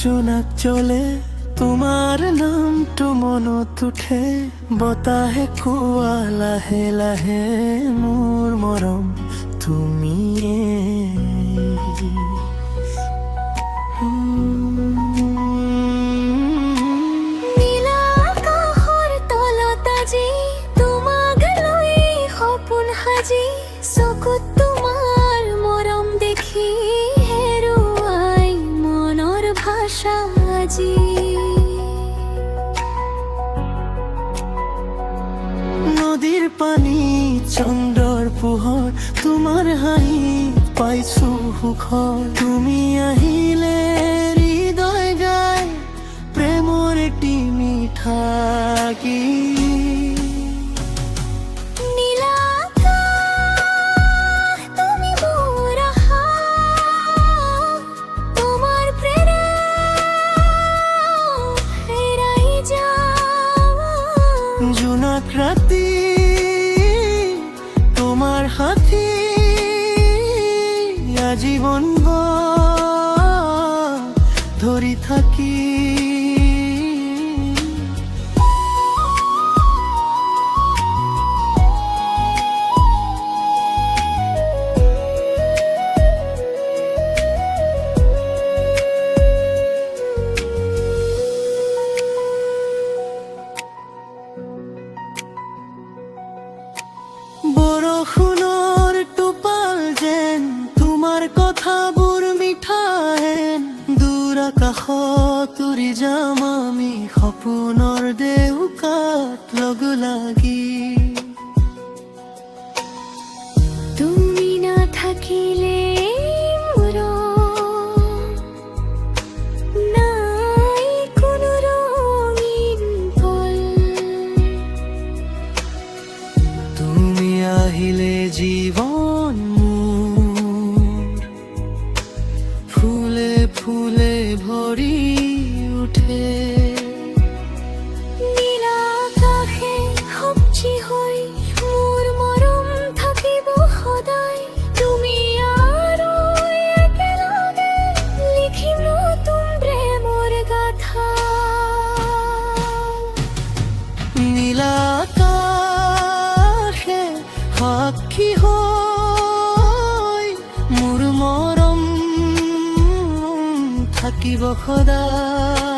জোনাক চলে তোমাৰ নামটো মনত উঠে বতাহে কোৱা লাহে লাহে মোৰ মৰম তুমিয়ে নীলা আকাশৰ তলত আজি তোমাক লৈ সপোন সাজি চকুত তোমাৰ মৰম দেখি হেৰুৱাই মনৰ ভাষা আজি নদীৰ পানী চন্দ্ৰৰ পোহৰ তোমাৰ হাঁহি পাইছো সুখৰ তুমি আহিলে হৃদয় গায় প্ৰেমৰ এটি মিঠা গীত নীলা আকাশ তুমি মোৰ আশা তোমাৰ প্ৰেমে হেৰাই যাওঁ জোনাক ৰাতি তোমাৰ সাথী আজীবন ধৰি থাকি বৰষুণৰ টোপাল যেন তোমাৰ কথাবোৰ মিঠা হেন দূৰ আকাশত উৰি যাম আমি সপোনৰ দেউকাত লগ লাগি তুমি নাথাকিলে মোৰ নাই কোনো ৰঙীন পল তুমি আহিলে জীবন মোৰ ফুলে ফুলে ভৰি উঠে নীলা আকাশে সবজি হৈ মোৰ মৰম থাকিব সদায় তুমি আৰু একেলগে লিখিম নতুন প্ৰেমৰ গাথা নীলা আকাশে সাক্ষী হৈ মোৰ মৰম থাকিব সদায়